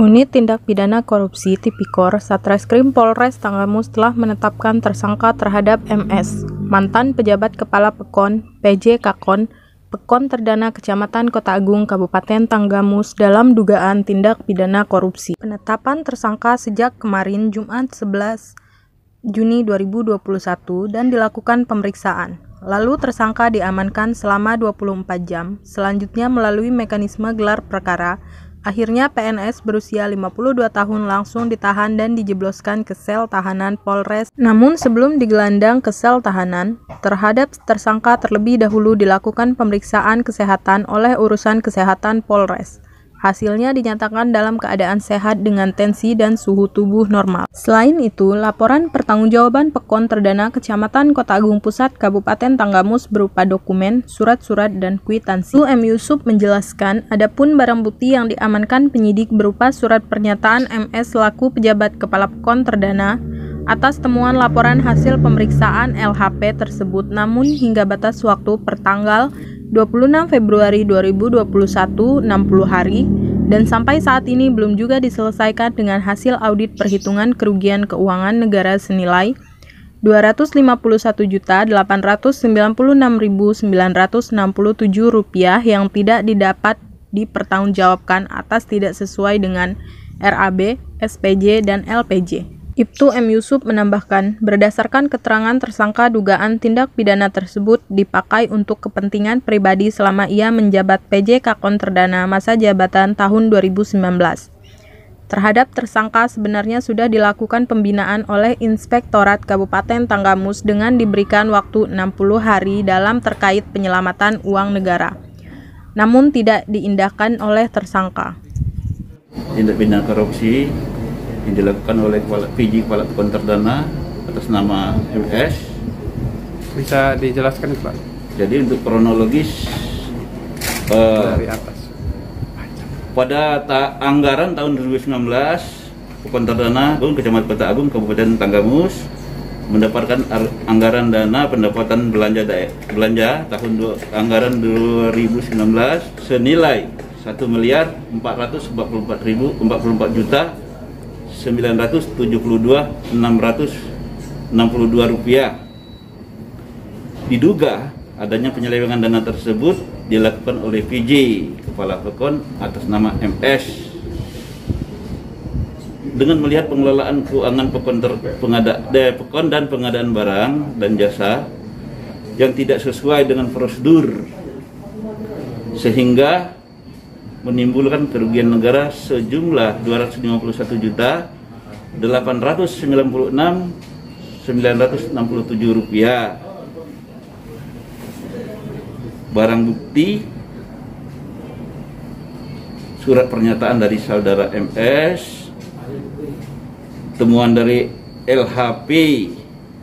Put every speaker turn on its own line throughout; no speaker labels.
Unit Tindak Pidana Korupsi Tipikor Satreskrim Polres Tanggamus telah menetapkan tersangka terhadap MS, mantan pejabat Kepala Pekon, PJ Kakon, Pekon Terdana Kecamatan Kota Agung, Kabupaten Tanggamus dalam dugaan tindak pidana korupsi. Penetapan tersangka sejak kemarin Jumat 11 Juni 2021 dan dilakukan pemeriksaan. Lalu tersangka diamankan selama 24 jam. Selanjutnya melalui mekanisme gelar perkara, akhirnya PNS berusia 52 tahun langsung ditahan dan dijebloskan ke sel tahanan Polres. Namun sebelum digelandang ke sel tahanan, terhadap tersangka terlebih dahulu dilakukan pemeriksaan kesehatan oleh urusan kesehatan Polres. Hasilnya dinyatakan dalam keadaan sehat dengan tensi dan suhu tubuh normal. Selain itu, laporan pertanggungjawaban Pekon Terdana Kecamatan Kota Agung Pusat Kabupaten Tanggamus berupa dokumen, surat-surat, dan kwitansi. M. Yusuf menjelaskan, adapun barang bukti yang diamankan penyidik berupa surat pernyataan MS selaku pejabat Kepala Pekon Terdana atas temuan laporan hasil pemeriksaan LHP tersebut, namun hingga batas waktu pertanggal 26 Februari 2021 60 hari dan sampai saat ini belum juga diselesaikan dengan hasil audit perhitungan kerugian keuangan negara senilai Rp251.896.967 yang tidak didapat dipertanggungjawabkan atas tidak sesuai dengan RAB, SPJ, dan LPJ. Ibtu M. Yusuf menambahkan, berdasarkan keterangan tersangka dugaan tindak pidana tersebut dipakai untuk kepentingan pribadi selama ia menjabat PJ Kakon Terdana masa jabatan tahun 2019. Terhadap tersangka sebenarnya sudah dilakukan pembinaan oleh Inspektorat Kabupaten Tanggamus dengan diberikan waktu 60 hari dalam terkait penyelamatan uang negara. Namun tidak diindahkan oleh tersangka.
Tindak pidana korupsi yang dilakukan oleh PJ Kepala Pekon Terdana atas nama MS.
Bisa dijelaskan Pak?
Jadi untuk kronologis
dari atas.
Pada anggaran tahun 2019 Pekon Terdana Kecamatan Kota Agung Kabupaten Tanggamus mendapatkan anggaran dana pendapatan belanja tahun anggaran 2019 senilai 1.444.972.662 rupiah. Diduga adanya penyelewengan dana tersebut dilakukan oleh PJ Kepala Pekon atas nama MS. Dengan melihat pengelolaan keuangan Pekon dan pengadaan barang dan jasa yang tidak sesuai dengan prosedur sehingga menimbulkan kerugian negara sejumlah Rp256.967 barang bukti surat pernyataan dari saudara MS, temuan dari LHP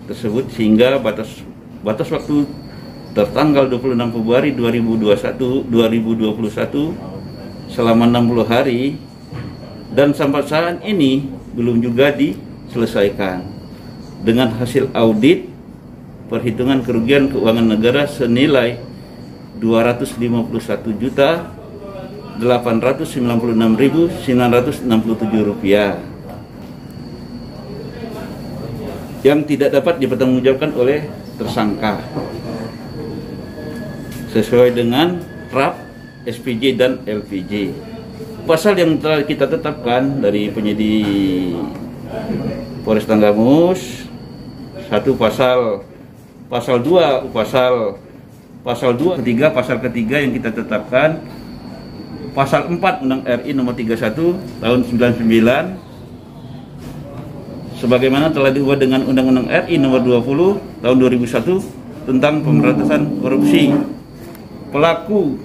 tersebut sehingga batas waktu tertanggal 26 Februari 2021 selama 60 hari dan sampai saat ini belum juga diselesaikan dengan hasil audit perhitungan kerugian keuangan negara senilai Rp256.996.967 yang tidak dapat dipertanggungjawabkan oleh tersangka sesuai dengan RAB, SPJ, dan LPJ. Pasal yang telah kita tetapkan dari penyidik Polres Tanggamus, satu pasal 2 ketiga pasal yang kita tetapkan, pasal 4 Undang RI nomor 31 tahun 99 sebagaimana telah diubah dengan Undang-Undang RI nomor 20 tahun 2001 tentang pemberantasan korupsi. Pelaku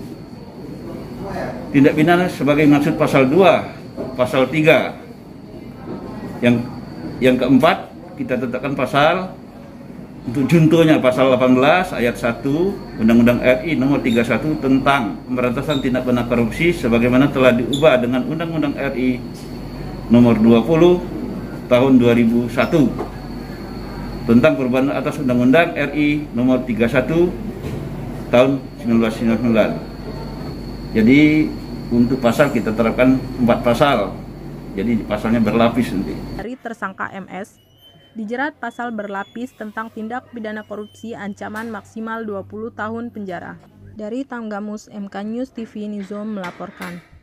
tindak pidana sebagai maksud pasal 2, pasal 3. Yang keempat, kita tetapkan pasal untuk juntonya pasal 18 ayat 1 Undang-Undang RI nomor 31 tentang pemberantasan tindak pidana korupsi sebagaimana telah diubah dengan Undang-Undang RI nomor 20 tahun 2001 tentang perubahan atas Undang-Undang RI nomor 31 tahun 1999. Jadi untuk pasal kita terapkan 4 pasal Jadi pasalnya berlapis nanti.
Dari tersangka MS dijerat pasal berlapis tentang tindak pidana korupsi ancaman maksimal 20 tahun penjara. Dari Tanggamus MK News TV Newsroom melaporkan.